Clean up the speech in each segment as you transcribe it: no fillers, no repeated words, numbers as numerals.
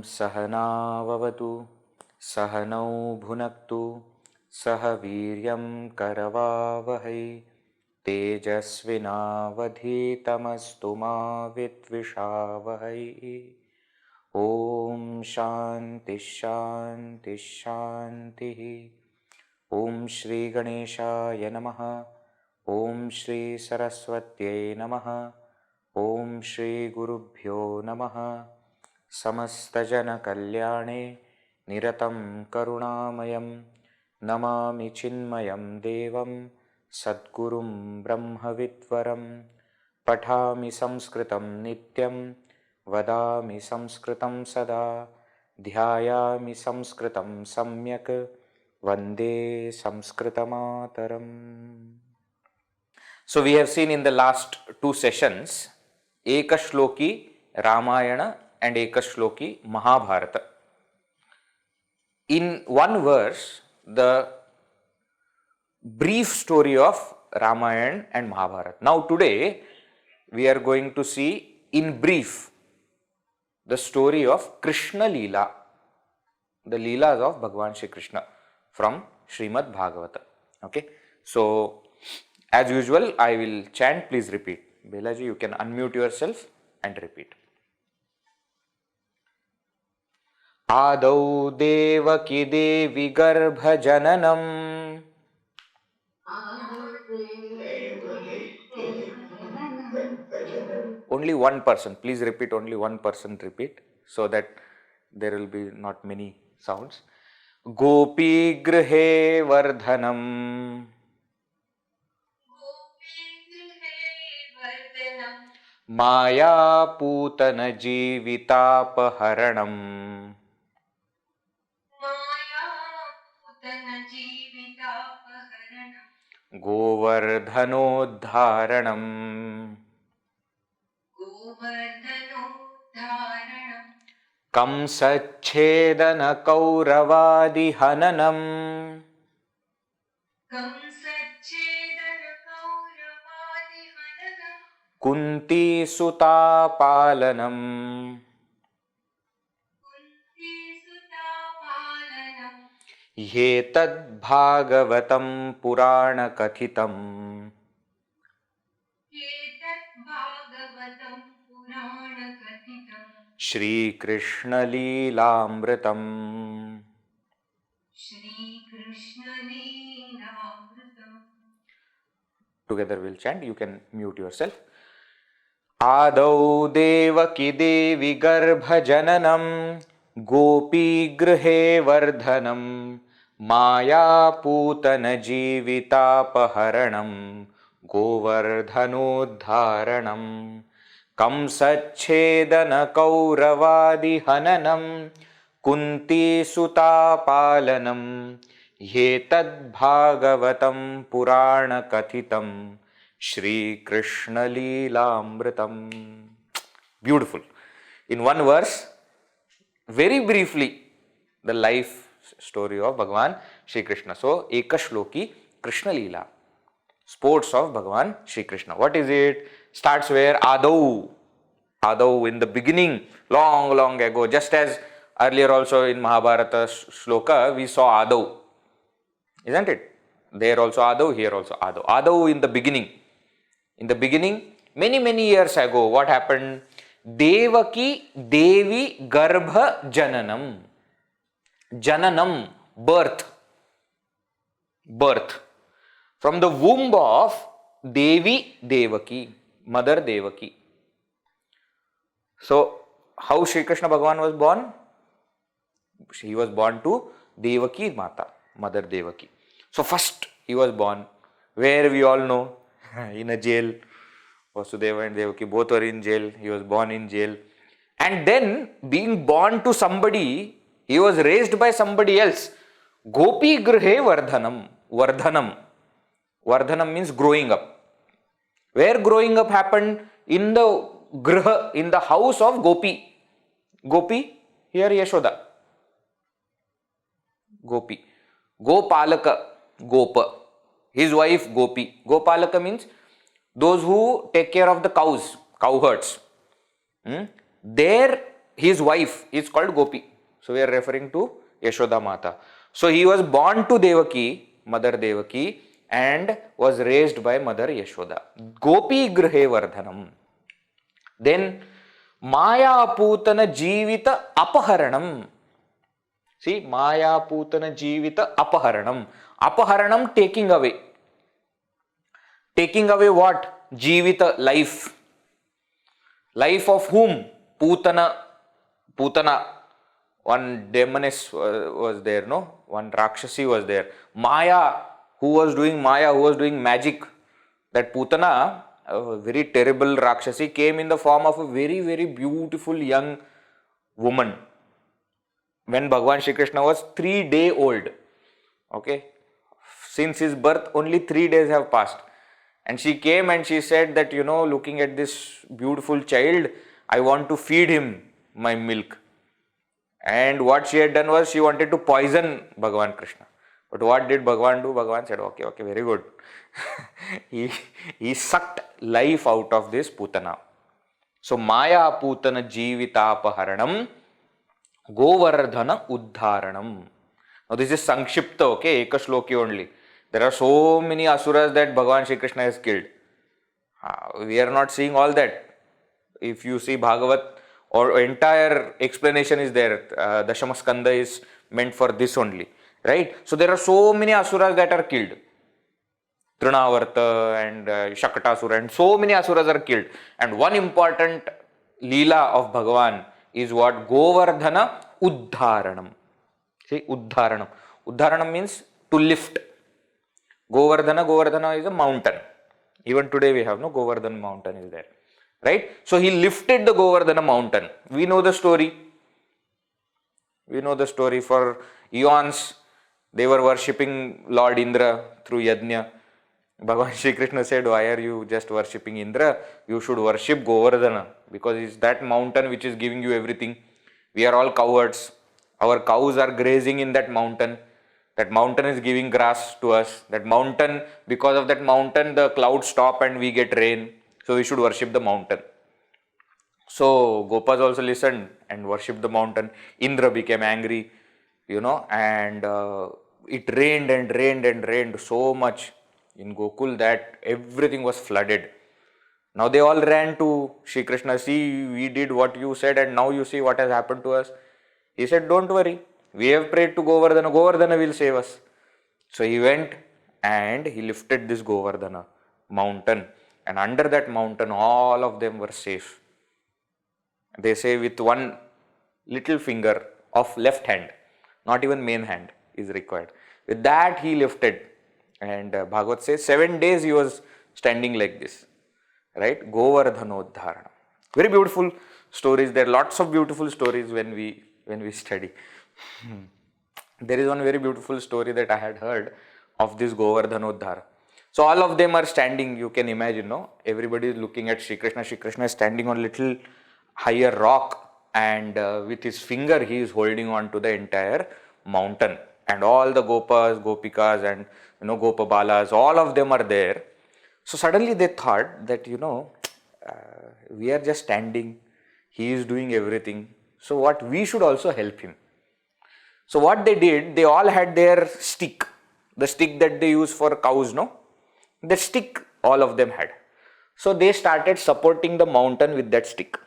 सहना भवतु सहनौ भुनक्तु सह वीर्यं करवावहै तेजस्विनावधीतमस्तु मा विद्विषावहै। ओम शांति शांति शांति। ओम श्री गणेशाय नमः। ओम श्री सरस्वत्यै नमः। ओम श्री गुरुभ्यो नमः। समस्त जन कल्याणे निरतं करुणामयं नमामि चिन्मयं देवं सद्गुरुं ब्रह्मविद्वरं। पठामि संस्कृतं नित्यं वदामि संस्कृतं सदा ध्यायामि संस्कृतं सम्यक् वन्दे संस्कृतमातरम्। So we have seen in the last two sessions Ekashloki Ramayana and Ekashloki Mahabharata. In one verse, the brief story of Ramayana and Mahabharata. Now today we are going to see in brief the story of Krishna Leela, the Leelas of Bhagavan Shri Krishna from Srimad Bhagavatam. Okay, so as usual I will chant, please repeat. Belaji, you can unmute yourself and repeat. आदौ देवकी देवी गर्भजननम् only one person, please repeat, only one person repeat so that there will be not many sounds. Gopi grihe vardhanam maya putana jeevitapaharanam govardhanodharanam Kamsachedana kauravadi hananam Kunti suta palanam Yetad bhagavatam purana kathitam Shri Krishna Leelamritam. Together we'll chant. You can mute yourself. Adau devaki devi garbha jananam gopi grihe vardhanam maya putana jeevitapaharanam govardhanodharanam Kamsachedana kauravadi hananam kunti suta palanam yetad bhagavatam purana kathitam Shri Krishna Leelamritam. Beautiful. In one verse, very briefly, the life story of Bhagavan Shri Krishna. So, Ekashloki Krishna Leela, sports of Bhagavan Shri Krishna. What is it? Starts where? Adau. Adau, in the beginning, long ago, just as earlier also in Mahabharata shloka, we saw Adau. Isn't it? There also Adau, here also Adau. Adau in the beginning. In the beginning, many years ago, what happened? Devaki Devi Garbha Jananam. Jananam, birth. Birth. From the womb of Devi Devaki, Mother Devaki. So, how Shri Krishna Bhagavan was born? He was born to Devaki Mata, Mother Devaki. So, first he was born where we all know, in a jail. Vasudeva and Devaki both were in jail. He was born in jail. And then being born to somebody, he was raised by somebody else. Gopi grihe vardhanam. Vardhanam. Vardhanam means growing up. Where growing up happened? In the griha, in the house of Gopi. Gopi, here Yashoda. Gopi. Gopalaka, Gopa. His wife Gopi. Gopalaka means those who take care of the cows, cow herds. There, his wife is called Gopi. So we are referring to Yashoda Mata. So he was born to Devaki, Mother Devaki, and was raised by Mother Yashoda. Gopi grihe vardhanam. Then Maya Putana Jivita Apaharanam. See, Maya Putana Jivita Apaharanam. Apaharanam, taking away. Taking away what? Jivita, life. Life of whom? Putana. Putana. One demoness was there, no? One Rakshasi was there. Maya, who was doing magic. That Putana, a very terrible Rakshasi, came in the form of a very, very beautiful young woman. When Bhagavan Shri Krishna was 3 days old. Okay. Since his birth, only 3 days have passed. And she came and she said that, looking at this beautiful child, I want to feed him my milk. And what she had done was she wanted to poison Bhagavan Krishna. But what did Bhagavan do? Bhagavan said, okay, very good. he sucked life out of this Putana. So, Maya Putana Jivitapaharanam Govardhana Uddharanam. Now, this is Sankshipta, okay, Ekashloki only. There are so many asuras that Bhagavan Shri Krishna has killed. We are not seeing all that. If you see Bhagavat, or entire explanation is there. Dashama Skanda is meant for this only. Right? So there are so many asuras that are killed. Trinavarta and Shakatasura and so many asuras are killed. And one important Leela of Bhagavan is what? Govardhana Uddharanam. See, Uddharanam. Uddharanam means to lift. Govardhana is a mountain. Even today we have no Govardhana mountain is there. Right? So he lifted the Govardhana mountain. We know the story. For eons. They were worshipping Lord Indra through Yajna. Bhagavan Shri Krishna said, why are you just worshipping Indra? You should worship Govardhana, because it's that mountain which is giving you everything. We are all cowards. Our cows are grazing in that mountain. That mountain is giving grass to us. That mountain, because of that mountain, the clouds stop and we get rain. So we should worship the mountain. So Gopas also listened and worshipped the mountain. Indra became angry, and it rained and rained so much in Gokul that everything was flooded. Now they all ran to Shri Krishna. See, we did what you said and now you see what has happened to us. He said, don't worry. We have prayed to Govardhana. Govardhana will save us. So he went and he lifted this Govardhana mountain. And under that mountain, all of them were safe. They say with one little finger of left hand, not even main hand is required. With that he lifted. And Bhagavat says 7 days he was standing like this. Right? Govardhanodharana. Very beautiful stories. There are lots of beautiful stories when we study. There is one very beautiful story that I had heard of this Govardhanodhara. So all of them are standing, you can imagine, no? Everybody is looking at Shri Krishna. Shri Krishna is standing on a little higher rock, and with his finger he is holding on to the entire mountain. And all the Gopas, Gopikas and Gopabalas, all of them are there. So suddenly they thought that, we are just standing, he is doing everything. So what, we should also help him. So what they did, they all had their stick, the stick that they use for cows, no? The stick all of them had. So they started supporting the mountain with that stick.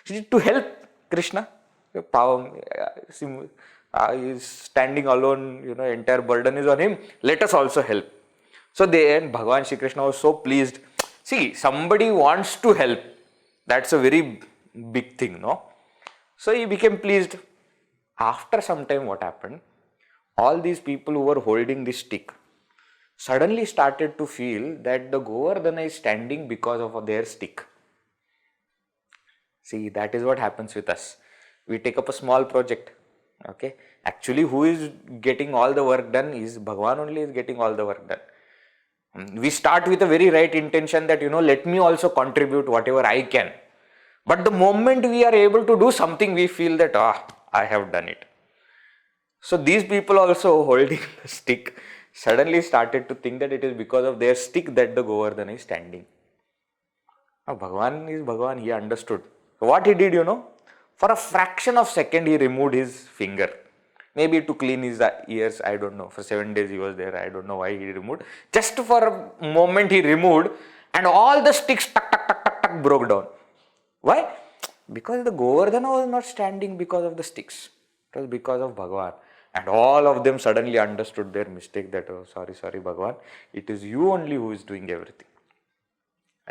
To help Krishna, he is standing alone, entire burden is on him. Let us also help. So then Bhagavan Shri Krishna was so pleased. See, somebody wants to help. That's a very big thing, no? So he became pleased. After some time, what happened? All these people who were holding this stick, suddenly started to feel that the Govardhana is standing because of their stick. See, that is what happens with us. We take up a small project. Okay. Actually, who is getting all the work done is Bhagavan only is getting all the work done. We start with a very right intention that, let me also contribute whatever I can. But the moment we are able to do something, we feel that, I have done it. So these people also holding the stick suddenly started to think that it is because of their stick that the Govardhana is standing. Now, Bhagavan is Bhagavan, he understood. So what he did, for a fraction of a second he removed his finger. Maybe to clean his ears, I don't know. For 7 days he was there, I don't know why he removed. Just for a moment he removed and all the sticks broke down. Why? Because the Govardhana was not standing because of the sticks. It was because of Bhagavan. And all of them suddenly understood their mistake that, sorry Bhagavan, it is you only who is doing everything.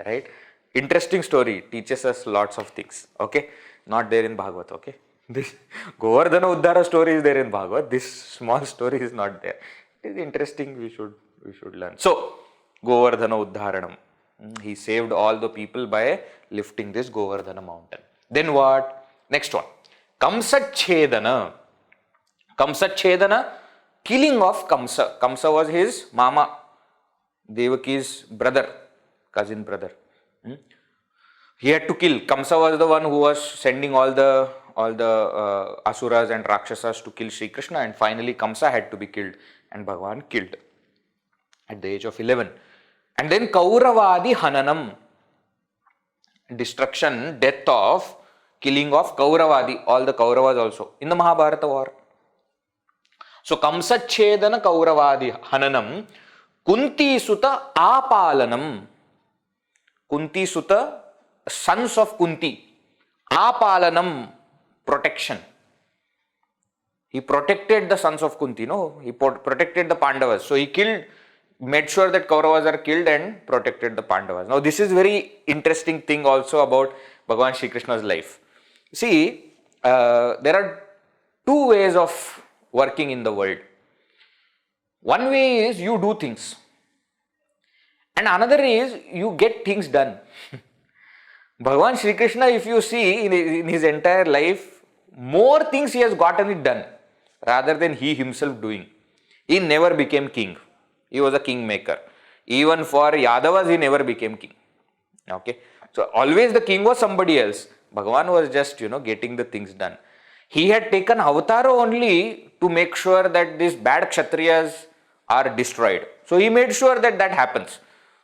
Right? Interesting story, teaches us lots of things. Okay? Not there in Bhagavat. Okay? This Govardhana Uddhara story is there in Bhagavat. This small story is not there. It is interesting, we should learn. So, Govardhana Uddharanam. He saved all the people by lifting this Govardhana mountain. Then what? Next one. Kamsachedana. Kamsachedana, killing of Kamsa. Kamsa was his mama, Devaki's brother, cousin brother. He had to kill. Kamsa was the one who was sending all the asuras and rakshasas to kill Sri Krishna, and finally Kamsa had to be killed, and Bhagavan killed at the age of 11. And then Kauravadi Hananam, destruction, death of, killing of Kauravadi, all the Kauravas also, in the Mahabharata war. So, Kamsachedana Kauravadi Hananam, Kunti Sutta Apalanam. Kunti Sutta, sons of Kunti. Apalanam, protection. He protected the sons of Kunti, no? He protected the Pandavas. So, he made sure that Kauravas are killed and protected the Pandavas. Now, this is very interesting thing also about Bhagavan Shri Krishna's life. See, there are two ways of working in the world. One way is you do things, and another is you get things done. Bhagavan Shri Krishna, if you see in his entire life, more things he has gotten it done rather than he himself doing. He never became king. He was a kingmaker. Even for Yadavas, he never became king. Okay. So always the king was somebody else. Bhagavan was just, getting the things done. He had taken avatar only to make sure that these bad Kshatriyas are destroyed. So he made sure that that happens.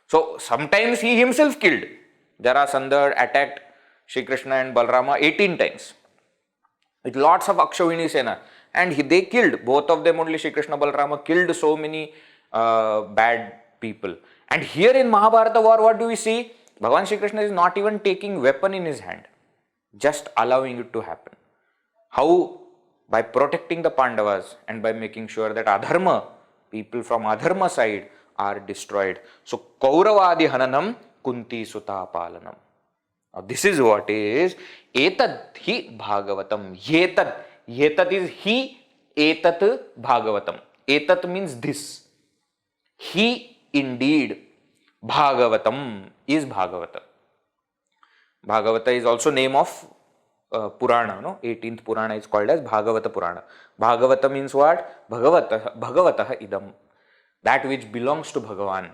So sometimes he himself killed. Jarasandha attacked Shri Krishna and Balarama 18 times with lots of Akshawini Sena, and they killed, both of them only, Shri Krishna Balarama killed so many bad people. And here in Mahabharata war, what do we see? Bhagavan Shri Krishna is not even taking weapon in his hand, just allowing it to happen. How? By protecting the Pandavas and by making sure that Adharma, people from Adharma side, are destroyed. So, Kauravadi Hananam, Kunti Sutta Palanam. Now, this is what is Etad hi Bhagavatam. Yetat is he, Etat Bhagavatam. Etat means this. He indeed, Bhagavatam is Bhagavata. Bhagavata is also name of Purana, no? 18th Purana is called as Bhagavata Purana. Bhagavata means what? Bhagavata idam. That which belongs to Bhagavan.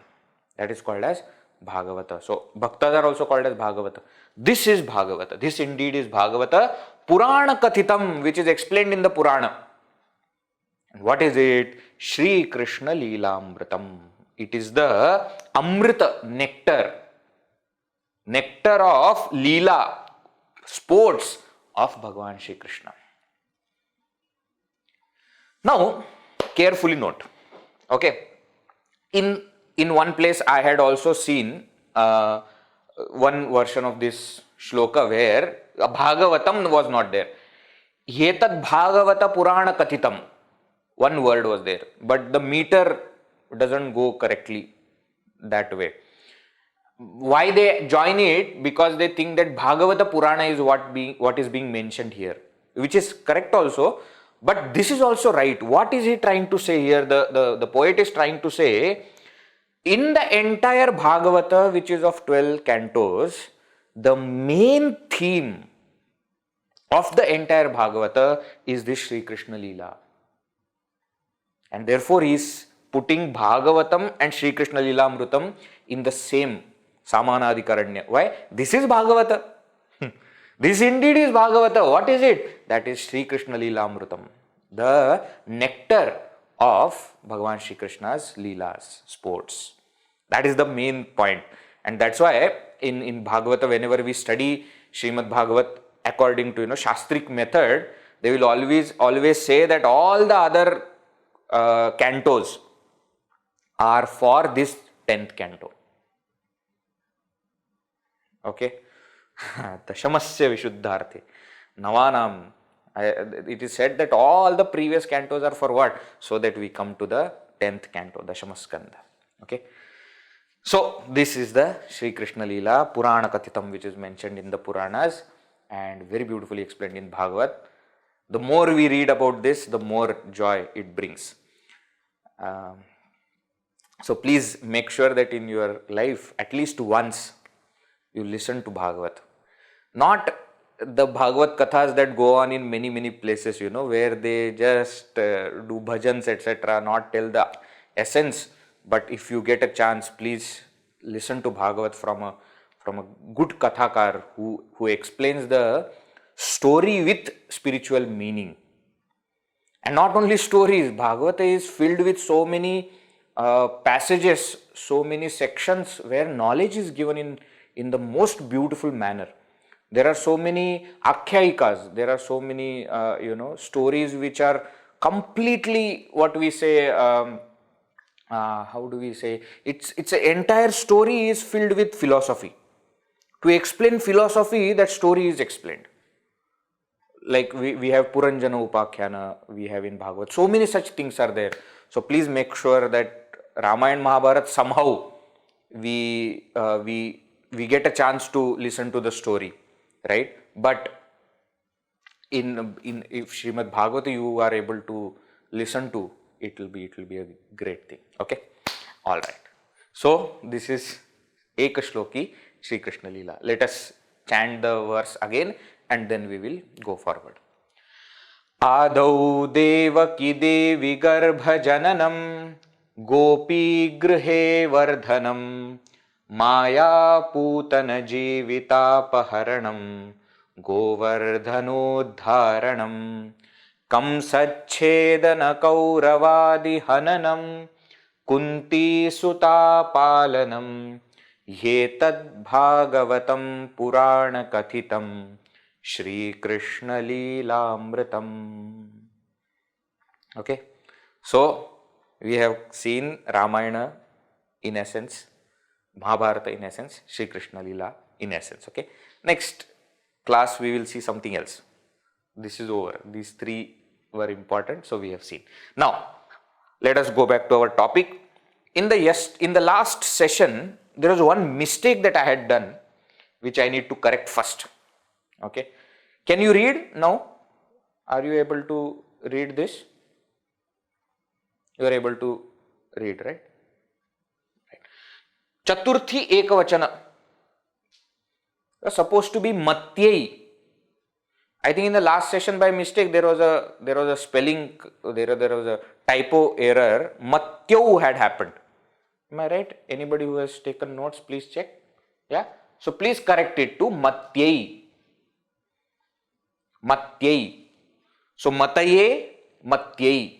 That is called as Bhagavata. So, Bhaktas are also called as Bhagavata. This is Bhagavata. This indeed is Bhagavata. Purana Kathitam, which is explained in the Purana. And what is it? Shri Krishna Leela Amritam. It is the Amrita, nectar. Nectar of Leela, sports of Bhagavan Shri Krishna. Now, carefully note. Okay. In one place I had also seen one version of this shloka where Bhagavatam was not there. Yetat Bhagavata Purana Kathitam. One word was there, but the meter doesn't go correctly that way. Why they join it? Because they think that Bhagavata Purana is what is being mentioned here, which is correct also, but this is also right. What is he trying to say here? The poet is trying to say In the entire Bhagavata, which is of 12 cantos, the main theme of the entire Bhagavata is this Sri Krishna Leela. And therefore he is putting Bhagavatam and Sri Krishna Leela Amrutam in the same Samanadikaranya. Why? This is Bhagavata. This indeed is Bhagavata. What is it? That is Sri Krishna Leela Amrutam, the nectar of Bhagavan Sri Krishna's Leelas, sports. That is the main point. And that's why in Bhagavata, whenever we study Srimad Bhagavat according to Shastric method, they will always say that all the other cantos are for this 10th canto. Okay? Dashamasya Vishuddharthe. Navanam. It is said that all the previous cantos are for what? So that we come to the 10th canto, Dashamaskandha. Okay? So, this is the Sri Krishna Leela Purana Kathitam, which is mentioned in the Puranas and very beautifully explained in Bhagavat. The more we read about this, the more joy it brings. So, please make sure that in your life, at least once, you listen to Bhagavat. Not the Bhagavat Kathas that go on in many places, where they just do bhajans, etc., not tell the essence. But if you get a chance, please listen to Bhagavat from a good kathakar who explains the story with spiritual meaning. And not only stories, Bhagavata is filled with so many passages, so many sections where knowledge is given in the most beautiful manner. There are so many akhyaikas, there are so many stories which are completely, what we say, how do we say, it's an entire story is filled with philosophy. To explain philosophy, that story is explained. Like we have Puranjana Upakhyana, we have in Bhagavad. So many such things are there. So please make sure that Ramayana Mahabharata somehow we get a chance to listen to the story, right? But if Srimad Bhagavata you are able to listen to, it will be a great thing. Okay, all right. So this is Ekashloki Sri Krishna Leela. Let us chant the verse again and then we will go forward. Adau devaki devi garbha jananam gopi grihe vardhanam maya putana jivitapaharanam govardhanodharanam Kamsachedana kauravadi hananam kunti suta palanam yetad bhagavatam purana kathitam Shri Krishna Leelamritam. Okay, so we have seen Ramayana in essence, Mahabharata in essence, Shri Krishna Leela in essence. Okay, next class we will see something else. This is over. These three were important, so we have seen. Now, let us go back to our topic. In the last session, there was one mistake that I had done, which I need to correct first. Okay, can you read now? Are you able to read this? You are able to read, right? Chaturthi ekavachana was supposed to be matyai. I think in the last session by mistake there was a spelling, there was a typo error. Matyau had happened. Am I right? Anybody who has taken notes, please check. Yeah. So please correct it to matyai. Matyai. So mataye, matyai.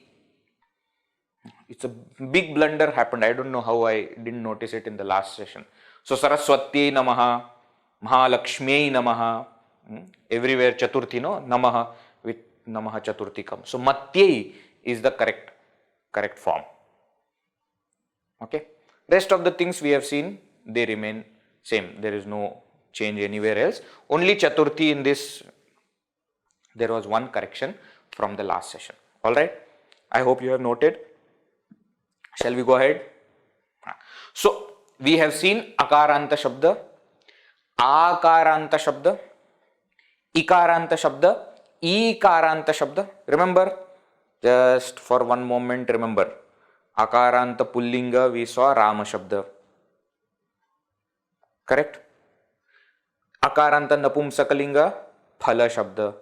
It's a big blunder happened. I don't know how I didn't notice it in the last session. So Saraswatyai namaha, Mahalakshmyai namaha. Everywhere Chaturthi, no? Namaha with Namaha Chaturthi comes. So Matyai is the correct form. Okay. Rest of the things we have seen, they remain same. There is no change anywhere else. Only Chaturthi in this, there was one correction from the last session. Alright. I hope you have noted. Shall we go ahead? So we have seen Akaranta Shabda, Akaranta Shabda, Ikaranta Shabda, Ikaranta Shabda. Remember, just for one moment remember. Akaranta Pullinga, we saw Rama Shabda. Correct? Akaranta Napumsakalinga, Phala Shabda.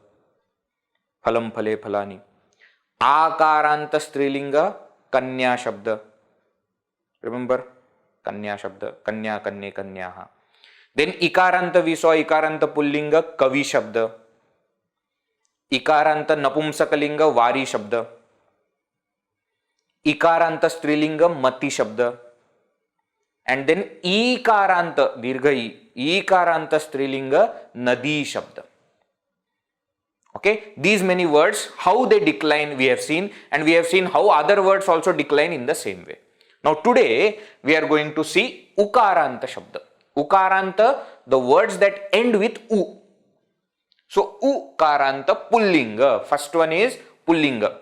Phalam Phale Phalani. Akaranta Strilinga, Kanya Shabda. Remember? Kanya Shabda. Kanya, Kanye, Kanyaha. Then Ikaranta, we saw Ikaranta Pullinga, Kavi Shabda. Ikaranta Napumsakalinga, Vari Shabda. Ikaranta Strilinga, Mati Shabda. And then Ikaranta, Dirgha Ikaranta Strilinga, Nadi Shabda. Okay, these many words, how they decline we have seen, and we have seen how other words also decline in the same way. Now today we are going to see Ukaranta Shabda. Ukaranta, the words that end with U. So Ukaranta Pullinga. First one is Pullinga,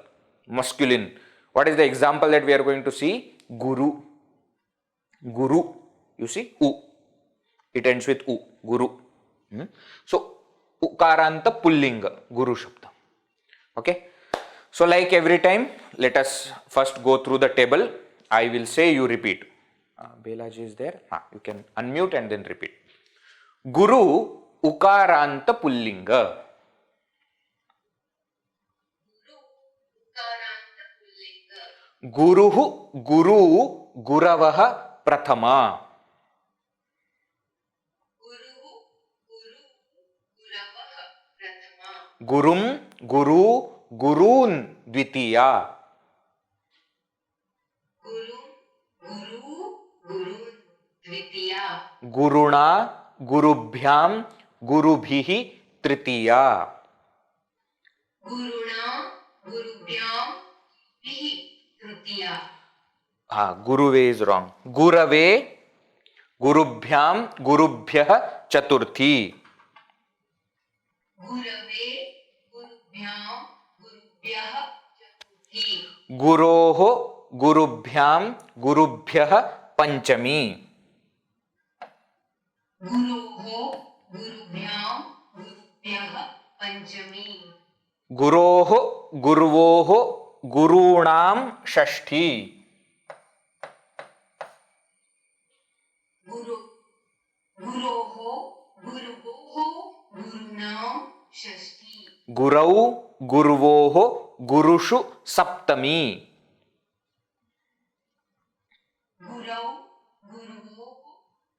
masculine. What is the example that we are going to see? Guru. Guru. You see? U. It ends with U. Guru. So Ukaranta Pullinga. Guru Shabda. Okay. So like every time, let us first go through the table. I will say, you repeat. Belaji is there. You can unmute and then repeat. Guru Ukaranta Pullinga. Guruhu Guru Guravaha Prathama. Gurum Guru Gurun Dvitiya. Guruna Gurubhyam Gurubhihi Tritiya. Guruna Gurubhyam Bihi Tritiya. Guruve is wrong. Gurave Gurubhyam Gurubhyah Chaturthi. Gurave Gurubhyam Gurubhyah Chaturthi. Guroho Gurubhyam Gurubhyah Panchami. Guroho Gurubhyam Gurubhyah Panchami. Guroho Guruvoho Gurunam Shashti. Guroho Guruvoho Gurunam Shashti. Gurau Guruvoho Gurushu Saptami. Gurau Guruvoho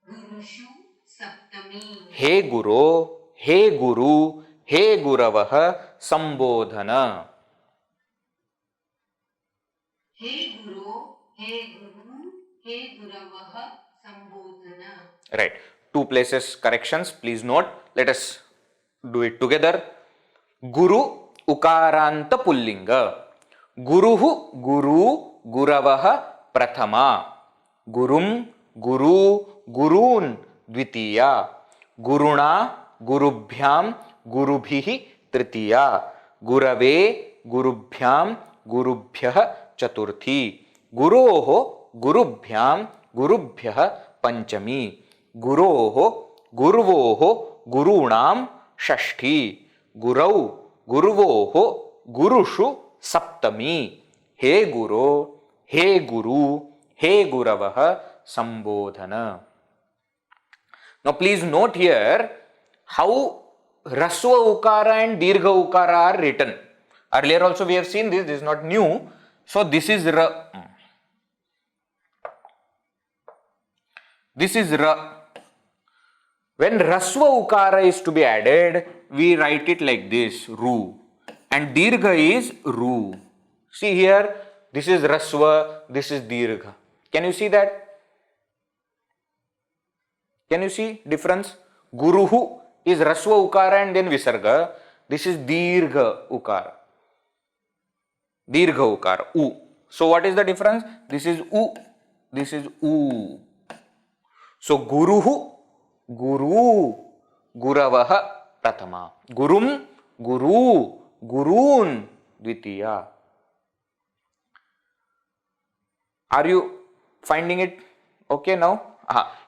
Gurushu Saptami. He Guru, He Guru, He Guravaha Sambodhana. He Guru, He Guru, He Guravaha Sambodhana. Right. Two places corrections. Please note. Let us do it together. Guru Ukaranta Pullinga. Guruhu Guru Guravaha Prathama. Gurum Guru Gurun Dvitiya. Guruna Gurubhyam Gurubhihi Tritiya. Gurave Gurubhyam Gurubhyah Chaturthi. Guroho Gurubhyam Gurubhyah Panchami. Guroho Guruvoho Gurunam Shashti. Gurau Guruvoho Gurushu Saptami. He Guru, He Guru, He Guravaha Sambodhana. Now please note here how Raswa Ukara and Dirgha Ukara are written. Earlier also we have seen this. This is not new. So this is Ra. This is Ra. When Raswa Ukara is to be added, we write it like this, Ru. And Dirgha is Ru. See here, this is Raswa, this is Dirgha. Can you see that? Can you see difference? Guruhu is Raswa Ukara and then Visarga. This is Dirgha Ukara. Dirgha Ukara, U. So what is the difference? This is U, this is U. So Guruhu, Guru, Guravaha Prathama. Gurum, Guru, Gurun Dvitiya. Are you finding it okay now?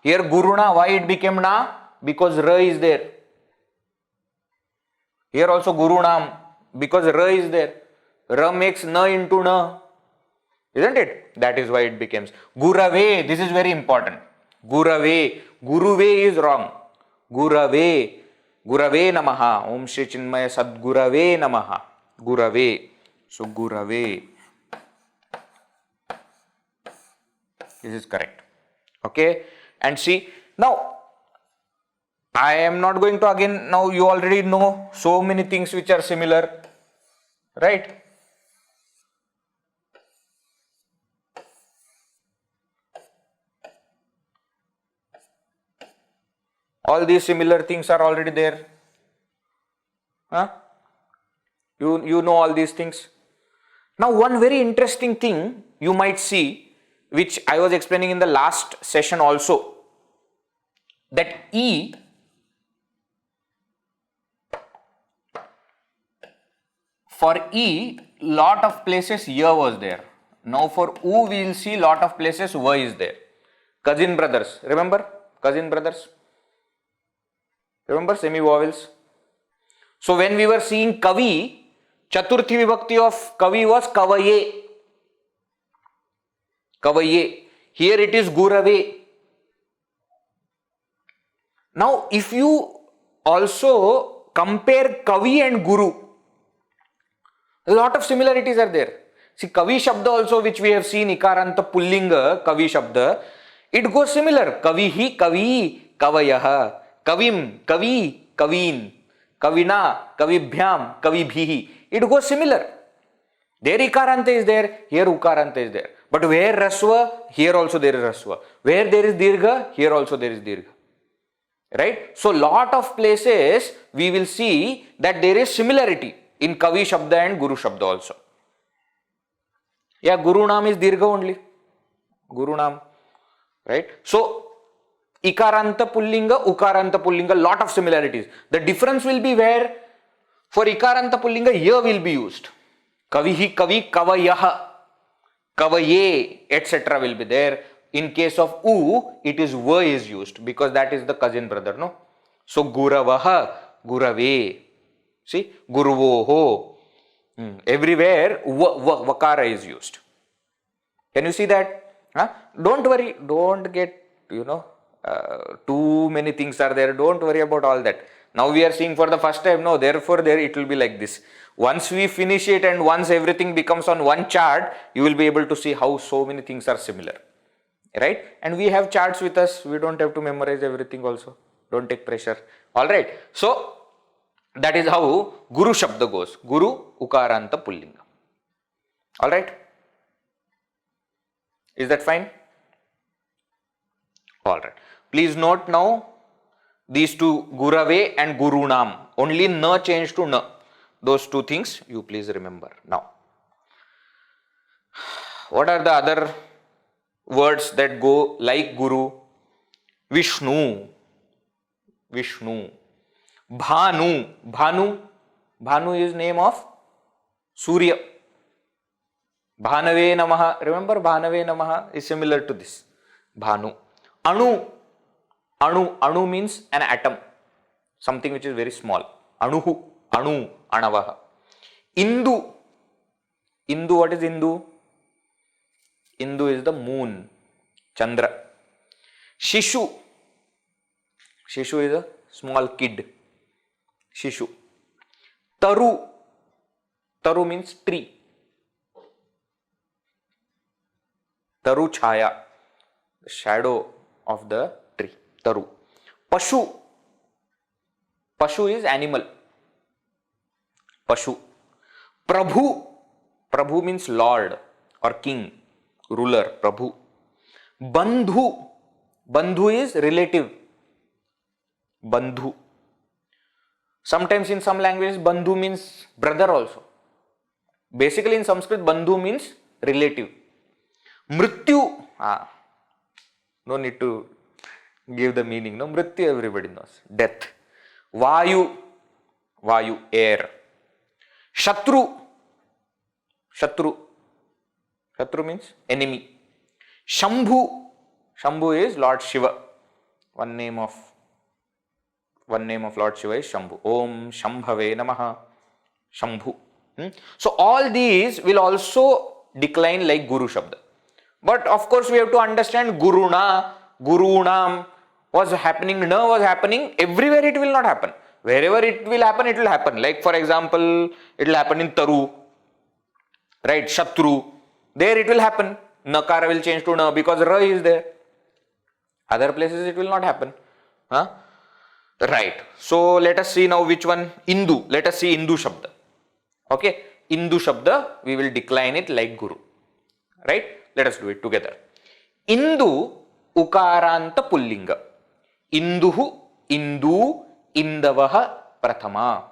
Here Guruna, why it became Na? Because Ra is there. Here also Gurunam, because Ra is there. Ra makes Na into Na. Isn't it? That is why it becomes Gurave. This is very important. Gurave. Guruve is wrong. Gurave. Gurave namaha. Om Shri Chinmaya Sadgurave namaha. Gurave. So Gurave. This is correct. Okay. And see, now I am not going to again, now you already know so many things which are similar. Right? All these similar things are already there. Huh? You know all these things. Now one very interesting thing you might see, which I was explaining in the last session also, that E for E, lot of places Y was there. Now for U we will see lot of places Y is there. Cousin brothers, remember? Cousin brothers. Remember semi-vowels? So when we were seeing Kavi, Chaturthi Vibhakti of Kavi was Kavaye. Kavaye. Here it is Gurave. Now if you also compare Kavi and Guru, a lot of similarities are there. See, Kavi Shabda also, which we have seen, Ukaranta Pullinga, Kavi Shabda, it goes similar. Kavihi, Kavi, Kavayaha. Kavim, Kavi, Kavin, Kavina, Kavibhyam, Kavibhihi. It goes similar. There Ukaranta is there, here Ukaranta is there. But where Raswa, here also there is Raswa. Where there is Dirgha, here also there is Dirgha. Right? So lot of places we will see that there is similarity in Kavi Shabda and Guru Shabda also. Yeah, Guru Nam is Dirgha only. Guru Nam. Right? So Ikaranta Pullinga, Ukaranta Pullinga, lot of similarities. The difference will be where for Ikaranta Pullinga, Ya will be used. Kavihi, Kavi, Kavayaha, Kavaye, etc. will be there. In case of U, it is Va is used because that is the cousin brother, no? So Guravaha, Gurave. See, Guruvoho. Everywhere Vakara is used. Can you see that? Huh? Don't worry, don't get, too many things are there. Don't worry about all that. Now we are seeing for the first time. No, therefore there it will be like this. Once we finish it and once everything becomes on one chart, you will be able to see how so many things are similar. Right? And we have charts with us. We don't have to memorize everything also. Don't take pressure. Alright. So that is how Guru Shabda goes. Guru, Ukaranta, Pullinga. Alright. Is that fine? Alright. Please note now these two Gurave and Gurunam. Only Na change to Na. Those two things you please remember. Now, what are the other words that go like Guru? Vishnu. Vishnu. Bhanu. Bhanu. Bhanu is name of Surya. Bhanave Namaha. Remember Bhanave Namaha is similar to this. Bhanu. Anu. Anu means an atom. Something which is very small. Anuhu. Anu. Anavaha. Indu. Indu, what is Indu? Indu is the moon. Chandra. Shishu. Shishu is a small kid. Shishu. Taru. Taru means tree. Taru Chaya. The shadow of the tree. Taru. Pashu. Pashu is animal. Pashu. Prabhu. Prabhu means Lord or King, ruler, Prabhu. Bandhu. Bandhu is relative. Bandhu. Sometimes in some languages, Bandhu means brother also. Basically in Sanskrit, Bandhu means relative. Mrityu. No need to give the meaning. No, Mrityu everybody knows. Death. Vayu. Vayu, air. Shatru. Shatru. Shatru means enemy. Shambhu. Shambhu is Lord Shiva. One name of Lord Shiva is Shambhu. Om Shambhave Namaha. Shambhu. So all these will also decline like Guru Shabda. But of course we have to understand Guruna, Gurunam was happening, na was happening, everywhere it will not happen. Wherever it will happen, it will happen. Like for example, it will happen in Taru, right? Shatru, there it will happen. Nakara will change to na because Ra is there. Other places it will not happen. Huh? Right. So let us see now which one. Indu. Let us see Indu Shabda. Okay. Indu Shabda, we will decline it like Guru. Right? Let us do it together. Indu Ukaranta Pullinga. Induhu, Indu, Indavaha Prathama.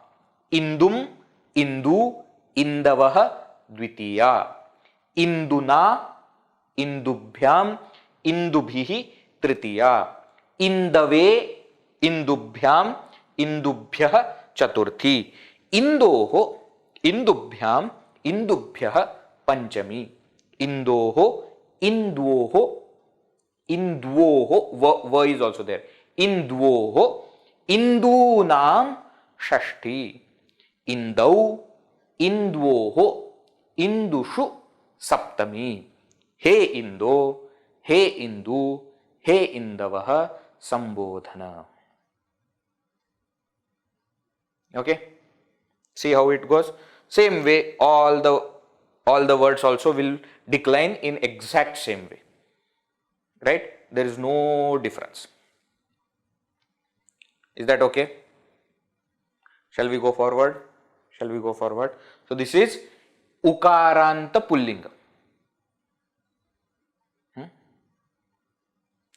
Indum, Indu, Indavaha Dvitiya. Induna, Indubhyam, Indubhihi Tritiya. Indave, Indubhyam, Indubhyah Chaturthi. Indoho, Indubhyam, Indubhyah Panchami. Indoho, Indvoho, Indvoho, va is also there. Indvoho, Indunam Shashti. Indau, Indvoho, Indushu Saptami. He Indo, He Indu, He Indavaha Sambodhana. Okay. See how it goes. Same way, all the words also will decline in exact same way. Right? There is no difference. Is that okay? Shall we go forward? Shall we go forward? So this is Ukaranta Pullinga.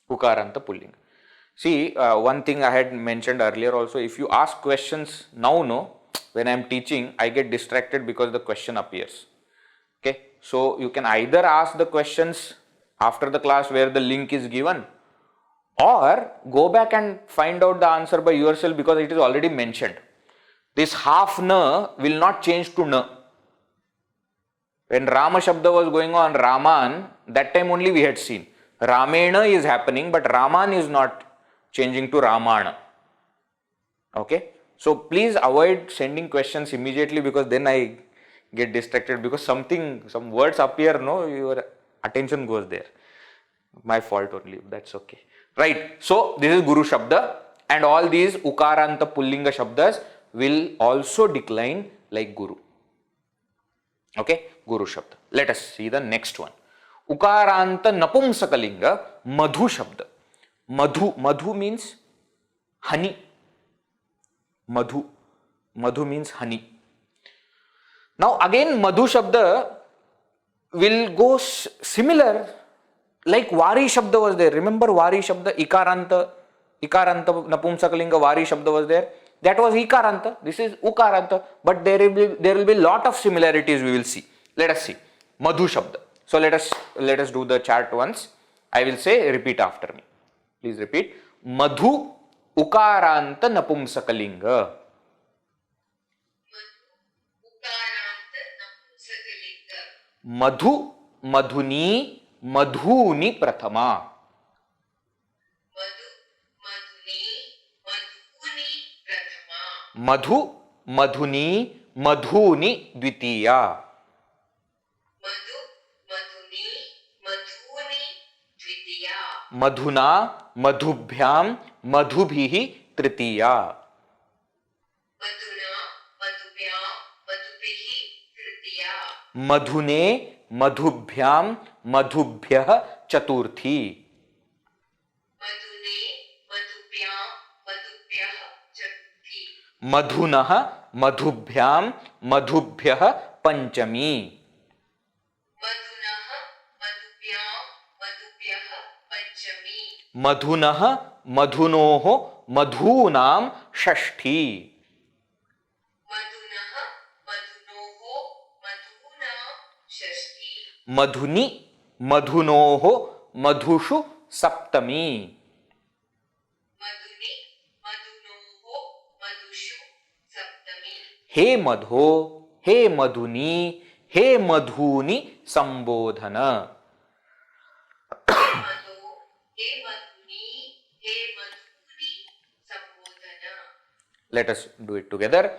Ukaranta Pullinga. See, one thing I had mentioned earlier also, if you ask questions now, when I am teaching, I get distracted because the question appears. Okay, so you can either ask the questions after the class where the link is given, or go back and find out the answer by yourself because it is already mentioned. This half na will not change to na. When Rama Shabda was going on Raman, that time only we had seen. Ramena is happening, but Raman is not changing to Ramana. Okay. So please avoid sending questions immediately because then I get distracted because some words appear, your attention goes there. My fault only, that's okay. Right. So this is Guru Shabda and all these Ukaranta Pullinga Shabdas will also decline like Guru. Okay. Guru Shabda. Let us see the next one. Ukaranta Napumsakalinga Madhu Shabda. Madhu means honey. Madhu means honey. Now again Madhu Shabda will go similar like Vari Shabda was there. Remember Vari Shabda, Ikaranta Napumsakalinga Vari Shabda was there. That was Ikaranta. This is Ukaranta. But there will be lot of similarities we will see. Let us see. Madhu Shabda. So let us do the chart once. I will say repeat after me. Please repeat. Madhu Ukaranta Napumsakalinga. Madhu Madhuni Madhuni Prathama. Madhu Madhuni Madhuni Dvitiya. Madhuna Madhubhyam Madhubhihi Tritiya. Madhune Madhubhyam Madhubhyah Chaturthi. Madhunah Madhubhyam Madhubhyah Panchami. Madhunah Madhunoho Madhunam Shashti. Madhuni Madhunoho Madhushu Saptami. He Madho, He Madhuni, He Madhuni Sambodhana. Let us do it together.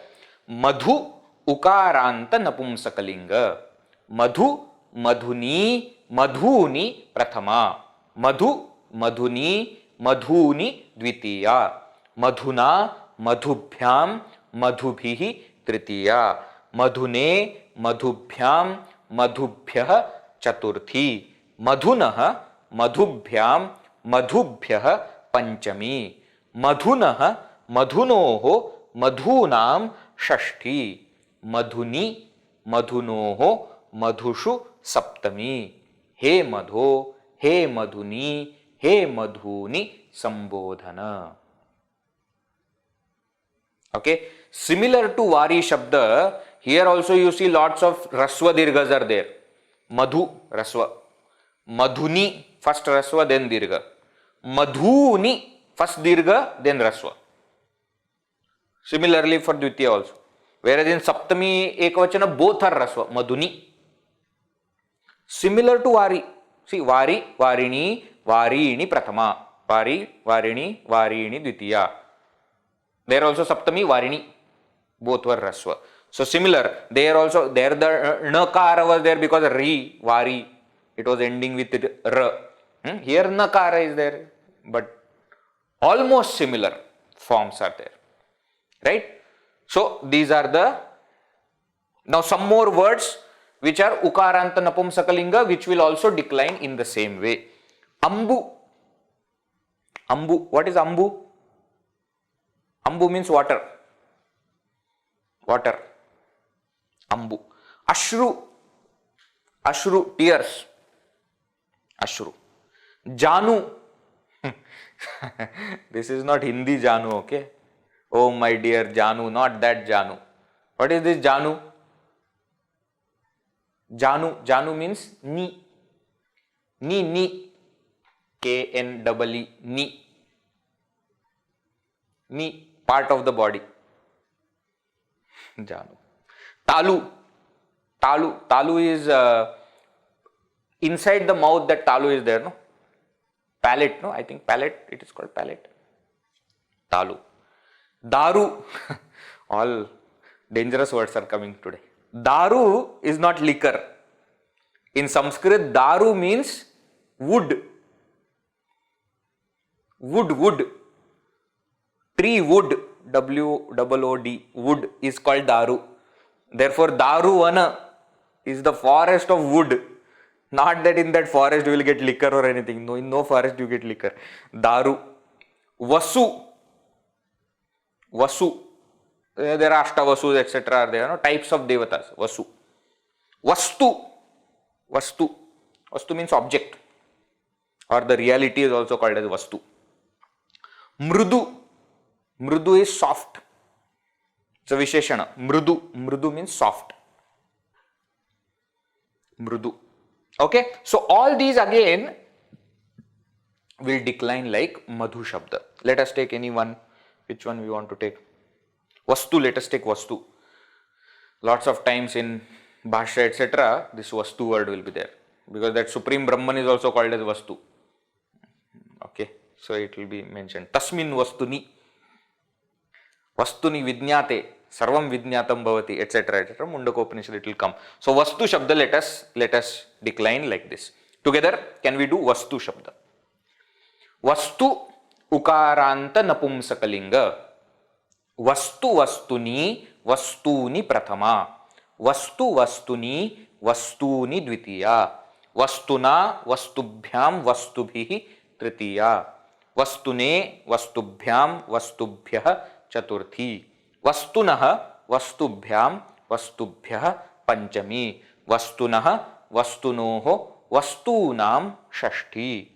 Madhu Ukaranta Napumsakalinga. Madhu madhuni, madhuni prathama. Madhu, madhuni, madhuni dvitiya. Madhuna, madhubhyam, madhubhihi tritiya. Madhune, madhubhyam, madhubhyah chaturthi. Madhunah, madhubhyam, madhubhyah panchami. Madhunah, madhunoho, madhunam षष्ठी. मधुनि, मधुनोहो, मधुषु सप्तमी. हे मधो, हे मधुनि, हे मधुनि संबोधन. Okay, similar to vari shabda, here also you see lots of rasva dirghas are there. Madhu, rasva. Madhuni, first rasva, then dirgha. Madhuni, first dirgha, then rasva. Similarly for Dvitiya also. Whereas in Saptami Ekavachana, both are rasva, madhuni. Similar to vari. See, vari, varini, varini prathama. Vari, varini, varini dvitiya. There also Saptami, varini. Both were rasva. So similar, there also, there the nakara was there because ri, vari. It was ending with r. Here nakara is there. But almost similar forms are there. Right? So these are the, now some more words which are Ukaranta Napumsakalinga, which will also decline in the same way. Ambu. Ambu. What is Ambu? Ambu means water. Water. Ambu. Ashru. Ashru, tears. Ashru. Janu. This is not Hindi Janu, okay? Oh my dear Janu, not that Janu. What is this Janu? Janu. Janu means knee. Knee. K-N-E-E. Knee. Knee, part of the body. Janu. Talu. Talu. Talu is inside the mouth, that talu is there, no? Palate, no? I think palate, it is called palate. Talu. Daru. All dangerous words are coming today. Daru is not liquor. In Sanskrit, daru means wood. Wood. Tree wood. W-O-O-D. Wood is called daru. Therefore, Daruvana is the forest of wood. Not that in that forest you will get liquor or anything. No, in no forest you get liquor. Daru. Vasu. Vasu. There are Ashtavasus, etc. are there, no? Types of devatas. Vasu. Vastu. Vastu. Vastu means object. Or the reality is also called as Vastu. Mrudu. Mrudu is soft. It's a Visheshana. Mrudu. Mrudu means soft. Mrudu. Okay. So all these again will decline like Madhu Shabda. Let us take any one. Which one we want to take? Vastu, let us take Vastu. Lots of times in Bhashya, etc., this Vastu word will be there. Because that Supreme Brahman is also called as Vastu. Okay, so it will be mentioned. Tasmin Vastuni. Vastuni Vidnyate. Sarvam Vidnyatam Bhavati, etc., etc. Mundakopanishad, it will come. So Vastu Shabda, let us decline like this. Together, can we do Vastu Shabda? Vastu Ukaranta Napumsakalinga. Vastu Vastuni Vastuni Prathama. Vastu Vastuni Vastuni Dvitiya. Vastuna Vastubhyam Vastubhihi Tritiya. Vastune Vastubhyam Vastubhyah Chaturthi. Vastunah Vastubhyam Vastubhyah Panchami. Vastunah Vastunoho Vastunam Shashti.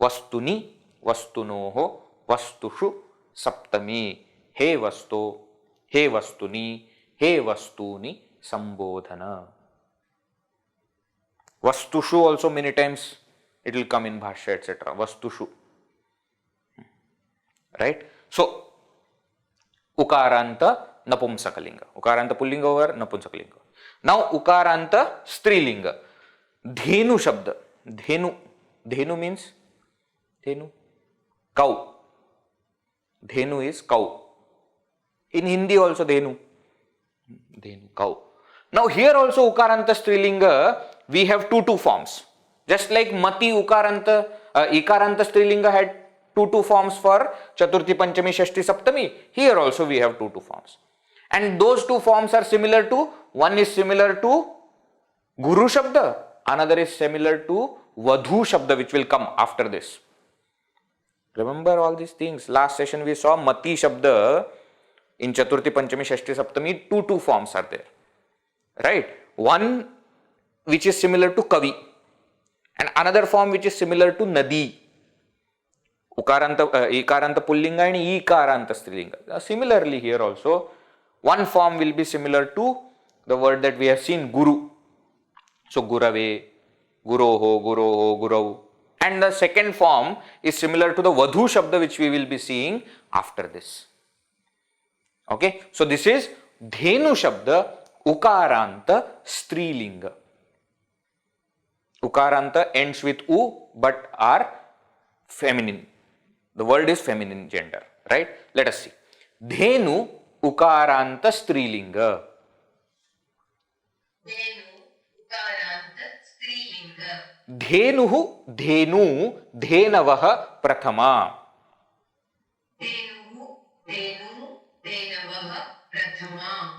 Vastuni Vastunoho Vastushu Saptami. He Vasto, He Vastuni, He Vastuni Sambodhana. Vastushu also many times it will come in Bhashya, etc. Vastushu. Right? So, Ukaranta Napumsakalinga. Ukaranta Pullinga over Napumsakalinga. Now, Ukaranta Strilinga. Dhenu Shabda. Dhenu. Dhenu means? Dhenu. Cow. Dhenu is cow. In Hindi also Dhenu. Dhenu, cow. Now here also Ukaranta Strilinga, we have two forms. Just like Mati Ukaranta, Ikaranta Strilinga had two forms for Chaturthi, Panchami, Shashti, Saptami. Here also we have two forms. And those two forms are similar to, one is similar to Guru Shabda, another is similar to Vadhu Shabda, which will come after this. Remember all these things. Last session we saw Mati Shabda in Chaturthi, Panchami, Shashti, Saptami, two forms are there. Right? One which is similar to Kavi and another form which is similar to Nadi. Ukaranta, Ikaranta Pullinga and Ikaranta Strilinga. Similarly here also, one form will be similar to the word that we have seen, Guru. So Gurave, Guroho, Guroho, Gurau. And the second form is similar to the Vadhu Shabda, which we will be seeing after this. Okay, so this is Dhenu Shabda, Ukaranta, Strilinga. Ukaranta ends with U but are feminine. The word is feminine gender, right? Let us see. Dhenu Ukaranta Strilinga. Dhenuhu Dhenu Dhenavaha Prathama.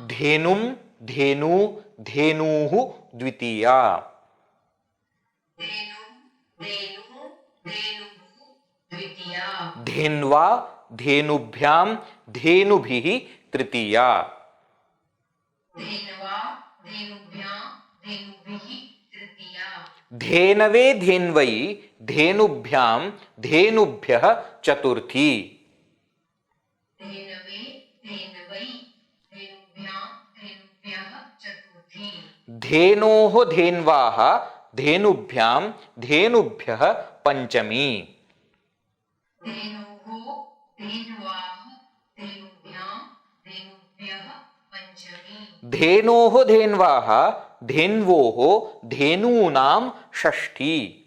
Dhenum Dhenu Dhenuhu Dvitiya. Dhenva Dhenubhyam Dhenubhihi Tritiya. Dhenave Dhenvai Dhenubhyam Dhenubhyah Chaturthi. Dhenoho Dhenvaha Dhenubhyam Dhenubhyah Panchami. Dhenoho Dhenvaha Dhenvoho Dhenunam Shashti.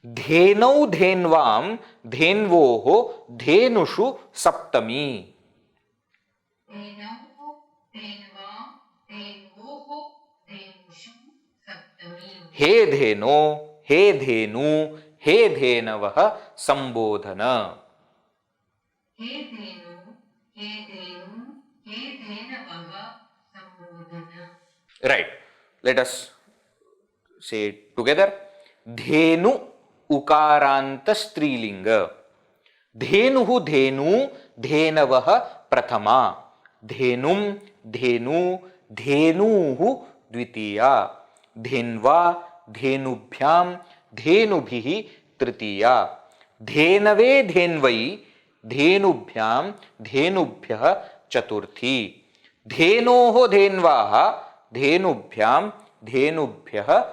Dhenau Dhenvam Dhenvoho Dhenushu Saptami. He Dheno, He Dhenu, He Dhenavah Sambodhana. Right. Let us say it together. Dhenu Ukaranta Strilinga. Dhenuhu Dhenu Dhenavaha Prathama. Dhenum Dhenu Dhenuhu Dvitiya. Dhenva Dhenubhyam Dhenubhihi Tritiya. Dhenave Dhenvai Dhenubhyam Dhenubhyah Chaturthi. Dhenoho Dhenvaha Dhenubhyam Dhenubhyah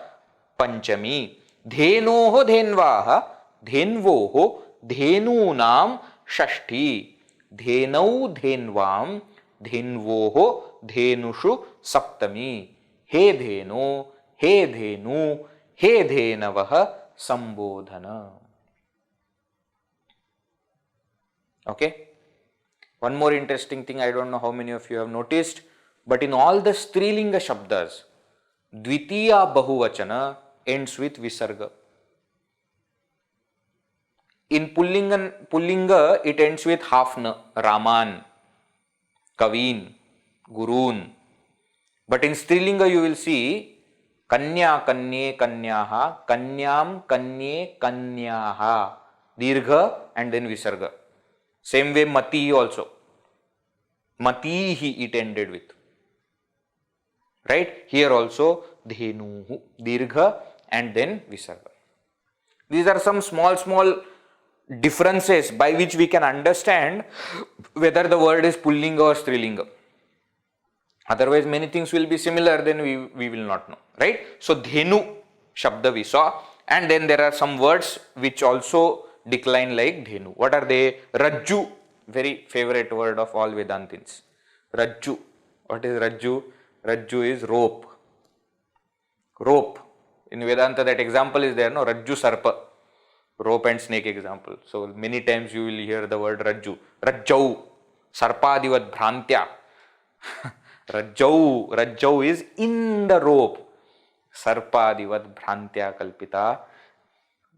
Panchami. Dhenoho Dhenvaha Dhenvoho Dhenunam Shashti. Dhenau Dhenvam Dhenvoho Dhenushu Saptami. He Dheno, He Dhenu, He Dhenavah Sambodhana. Okay. One more interesting thing, I don't know how many of you have noticed, but in all the Strilinga Shabdas, Dvitiya Bahuvachana ends with Visarga. In Pullinga, it ends with Hafna, Raman, Kavin, Gurun. But in Strilinga, you will see Kanya, Kanye, Kanyaha, Kanyam, Kanye, Kanyaha, Dirgha and then Visarga. Same way Mati also. Matihi it ended with. Right? Here also Dhenuhu, Dirgha and then Visarga. These are some small differences by which we can understand whether the word is Pullinga or Strilinga. Otherwise many things will be similar, then we will not know. Right? So Dhenu Shabda we saw, and then there are some words which also decline like Dhenu. What are they? Rajju, very favorite word of all Vedantins. Rajju. What is Rajju? Rajju is rope. Rope. In Vedanta that example is there, no? Rajju Sarpa. Rope and snake example. So many times you will hear the word Rajju. Rajjau. Sarpadivat bhrantya. Rajjau is in the rope. Sarpadivat bhrantya kalpita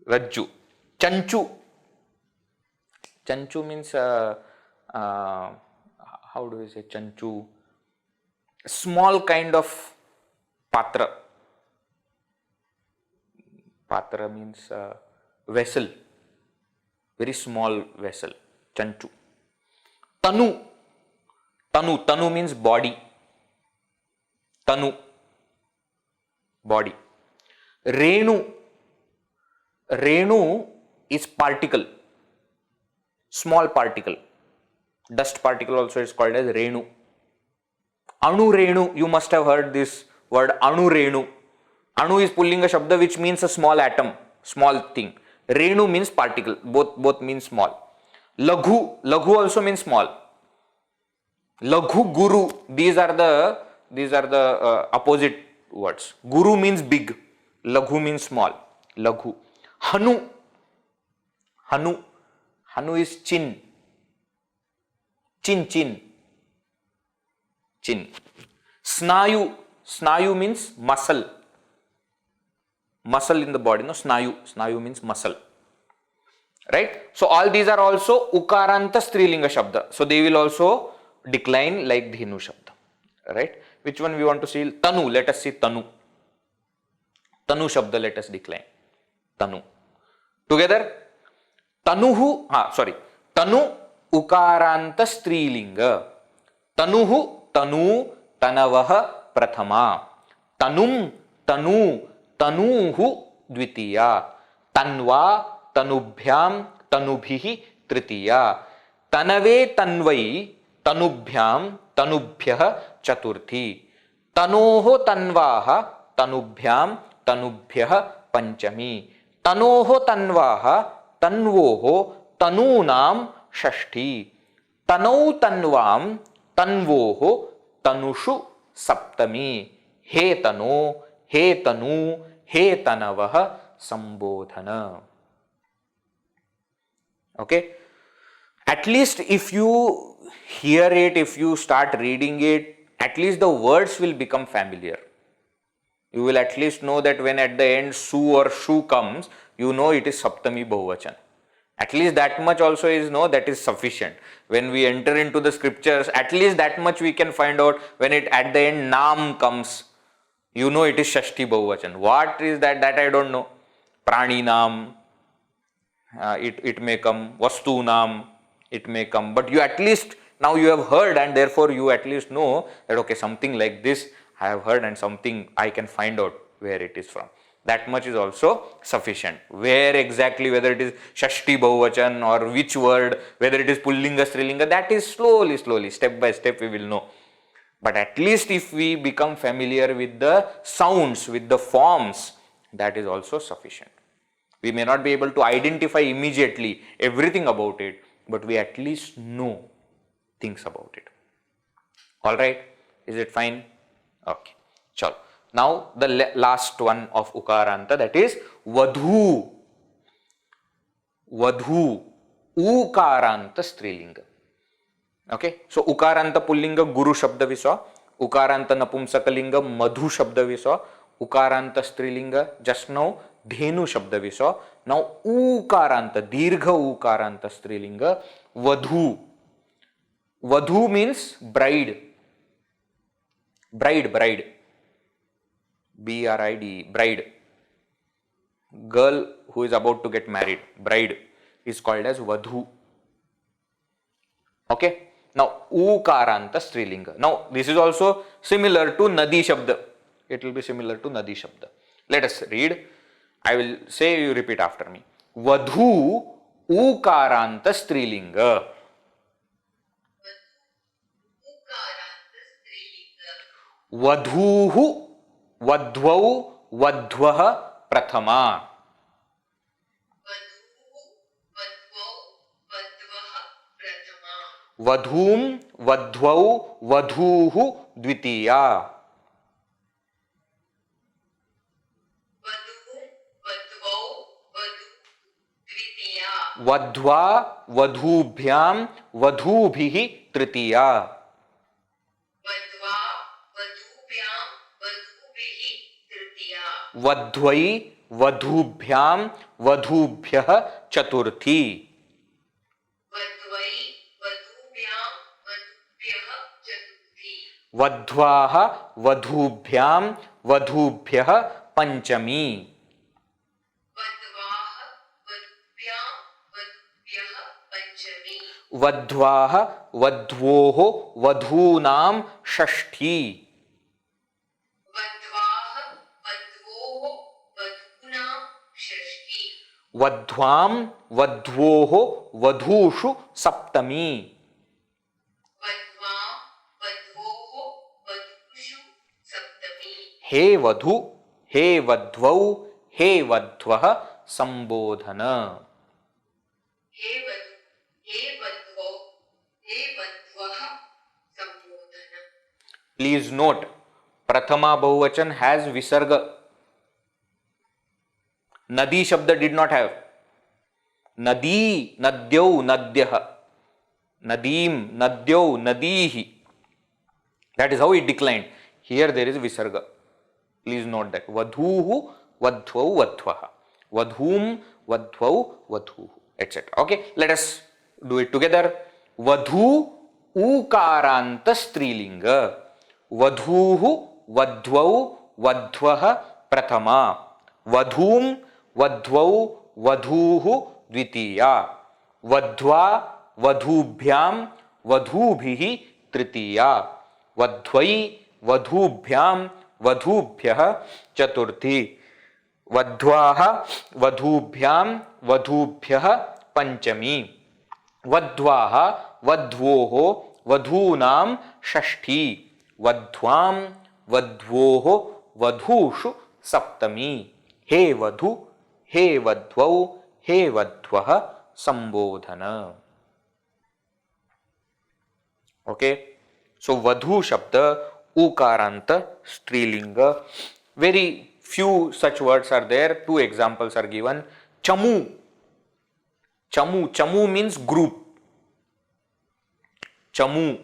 Rajju. Chanchu. Chanchu means, how do we say chanchu? Small kind of patra. Patra means vessel. Very small vessel. Chanchu. Tanu. Tanu means body. Tanu. Body. Renu. Renu is particle. Small particle. Dust particle also is called as Renu. Anu Renu. You must have heard this word Anu Renu. Anu is Pullinga Shabda, which means a small atom, small thing. Renu means particle. Both mean small. Laghu. Laghu also means small. Laghu, Guru. These are the opposite words. Guru means big. Laghu means small. Laghu. Hanu. Hanu is chin. Chin. Snayu. Snayu means muscle. Muscle in the body. No, Snayu. Snayu means muscle. Right? So all these are also Ukaranta Strilinga Shabda. So they will also decline like Dhenu Shabda. Right? Which one we want to see? Tanu. Let us see Tanu. Tanu Shabda let us decline. Tanu. Together? Tanuhu. Tanu Ukaranta Strilinga. Tanuhu. Tanu. Tanavaha Prathama. Tanum. Tanu. Tanuhu Dvitiya. Tanva. Tanubhyam. Tanubhihi Tritiya. Tanave. Tanvai. Tanubhyam. Tanubhyah Chaturthi. Tanoho. Tanvaha. Tanubhyam. Tanubhyah Panchami. Tanoho. Tanvaha. Tanvoho. Tanunam Shashti. Tanau. Tanvam. Tanvoho. Tanushu Saptami. He Tano. He Tanu. He Tanavaha Sambodhana. Okay. At least if you hear it, if you start reading it, at least the words will become familiar. You will at least know that when at the end su or shu comes, you know it is Saptami Bahuvachan. At least that much also is that is sufficient. When we enter into the scriptures, at least that much we can find out. When it at the end Nam comes, you know it is Shashti Bahuvachan. What is that? That I don't know. Prani Nam, it may come. Vastu Nam, it may come. But you at least, now you have heard and therefore you at least know that okay, something like this I have heard and something I can find out where it is from. That much is also sufficient. Where exactly, whether it is Shashti Bahuvachan or which word, whether it is Pullinga, Strilinga, that is slowly, step by step we will know. But at least if we become familiar with the sounds, with the forms, that is also sufficient. We may not be able to identify immediately everything about it, but we at least know things about it. Alright, is it fine? Okay, chalo. Now the last one of Ukaranta, that is Vadhu. Vadhu, Ukaranta Strilinga. Okay, so Ukaranta Pullinga Guru Shabda we saw, Ukaranta Napumsakalinga Madhu Shabda we saw, Ukaranta Strilinga just now Dhenu Shabda we saw. Now Ukaranta, Dirgha Ukaranta Strilinga, Vadhu. Vadhu means bride. Bride. B-R-I-D, bride. Girl who is about to get married, bride, is called as Vadhu. Okay. Now, Ukaranta Strilinga. Now, this is also similar to Nadi Shabda. It will be similar to Nadi Shabda. Let us read. I will say, you repeat after me. Vadhu Ukaranta Strilinga. Vadhuhu Vadhvau Vadhvaha Prathama. Vadhum Vadhvau Vadhuhu Dvitiya. Vadhva Vadhubhyam Vadhubhihi Tritiya. Vadva vadhubhyam vadhubhihi tritiya. Vadhvai vadhubhyam vadhubhyah chaturthi. Vadvai vadhubhyam vadhubhyah chaturthi. Vadhvaha vadhubhyam vadhubhyah panchami. Vadvaha vadhubhyam vadhubhyah panchami. Vadhvaha vadhvoho vadhunam shashthi. Vadvaha vadvoho vadhunam shashti. Vadhvam vadhvoho vadhushu saptami. Vadvam vadvoho vadhushu saptami. हे वधु हे वध्वौ हे वध्वः संबोधन. हे vadhu hey vadvo hey vadvah sambodhana. Please note, prathama bahuvachan has visarga. Nadi shabda did not have. Nadi, nadyau, nadyah. Nadim, nadyau, nadihi. That is how it declined. Here there is visarga. Please note that. Vadhuhu, vadhvau, vadhvaha. Vadhum, vadhvau, vadhuhu, etc. Okay, let us do it together. Vadhu, Ukaranta strilinga. Vadhuhu, vadhvau, vadhvaha prathama. Vadhum, vadhvau, vadhuhu dvitiya. Vadhva, vadhubhyam, vadhubhihi tritiya. Vadhvai, vadhubhyam, vadhubhyah chaturthi. Vadhvaha, vadhubhyam, vadhubhyah panchami. Vadhvaha, vadhvoho, vadhunam shashthi. Vadhvam, vadhvoho, vadhushu saptami. He vadhu, he vadhvau, he vadhvah sambodhana. Okay, so vadhu shabda, ukaranta, strilinga. Very few such words are there. Two examples are given. Chamu. Chamu. Chamu means group. Chamu.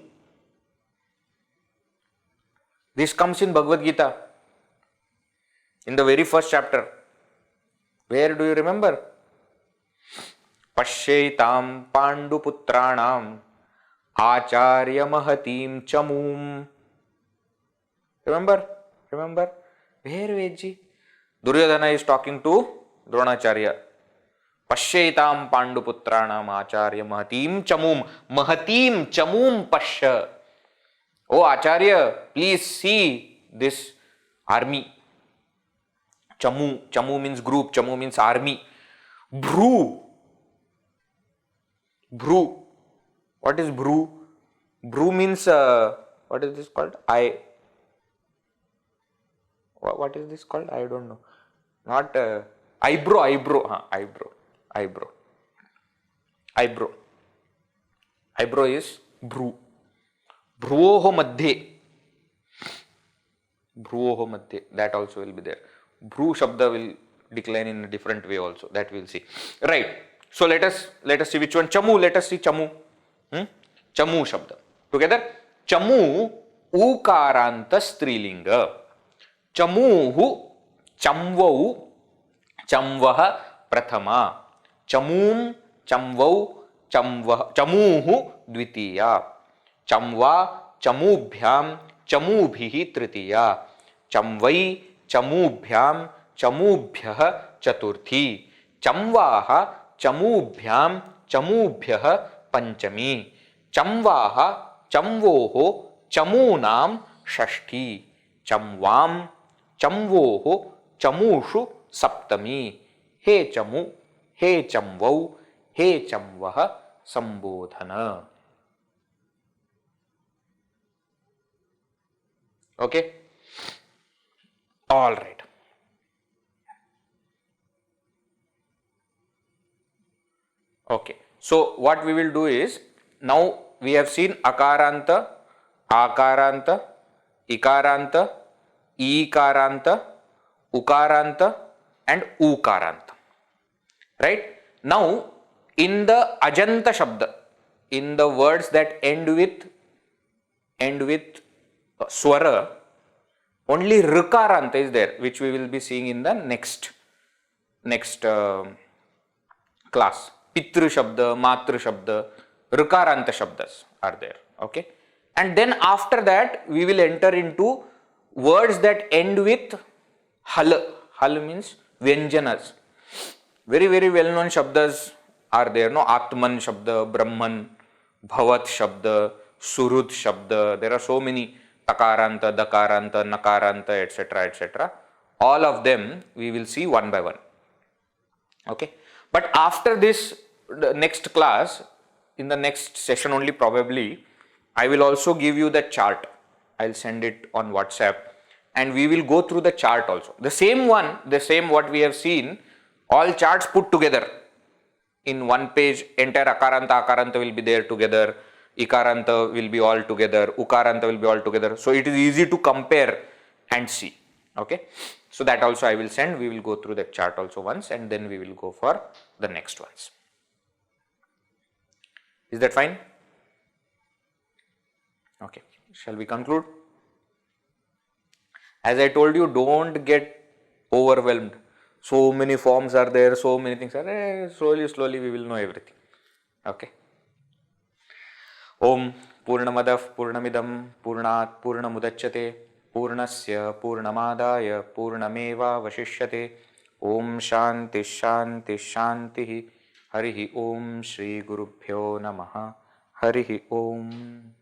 This comes in Bhagavad Gita. In the very first chapter. Where do you remember? Pashyaitam Panduputranam Acharya Mahatim Chamum. Remember? Remember? Where, Vedji? Duryodhana is talking to Dronacharya. Pashyaitam Panduputranam Acharya Mahatim Chamum. Mahatim Chamum Pashya. Oh Acharya, please see this army. Chamu. Chamu means group. Chamu means army. Bhru. Bhru. What is bhru? Bhru means, what is this called? What is this called? I don't know. Not eyebrow. Eyebrow. Eyebrow is bhru. Bhruoho madhye. That also will be there. Bhru shabda will decline in a different way also. That we will see. Right. So let us see which one. Chamu. Let us see Chamu. Chamu shabda. Together. Chamu ukaranta strilinga. Chamuhu chamvau chamvaha prathama. Chamum chamvau chamuhu dvitiya. Chamva chamubhyam chamubhihi tritiya. Chamvai chamubhyam chamubhyah chaturthi. Chamvaha chamubhyam chamubhyah panchami. Chamvaha chamvoho chamunam shashthi. Chamvam chamvoho chamushu saptami. He chamu, he chamvau, he chamvah sambodhana. Okay? All right. Okay. So what we will do is, now we have seen akaranta, akaranta, ikaranta, ikaranta, ukaranta and ukaranta. Right? Now in the ajanta shabda, in the words that end with swara, only Ukaranta is there, which we will be seeing in the next class. Pitru Shabda, Matru Shabda, Ukaranta Shabdas are there. Okay. And then after that, we will enter into words that end with Hal. Hal means Vyanjanas. Very, very well known Shabdas are there. No, Atman Shabda, Brahman, Bhavat Shabda, Surud Shabda. There are so many. Takaranta, Dakaranta, Nakaranta, etc. etc. All of them we will see one by one. Okay. But after this, the next class, in the next session only probably, I will also give you the chart. I'll send it on WhatsApp and we will go through the chart also. The same one, the same what we have seen, all charts put together in one page. Entire Akaranta, Akaranta will be there together. Ikaranta will be all together. Ukaranta will be all together. So it is easy to compare and see. Okay. So that also I will send. We will go through that chart also once and then we will go for the next ones. Is that fine? Okay. Shall we conclude? As I told you, don't get overwhelmed. So many forms are there, so many things are there. Slowly we will know everything. Okay. Om Purnamadav Purnamidam Purnat Purnamudachyate Purnasya Purnamadaya Purnameva Vashishyate. Om Shanti Shanti Shanti. Harihi Om Shri Gurubhyo Namaha. Harihi Om.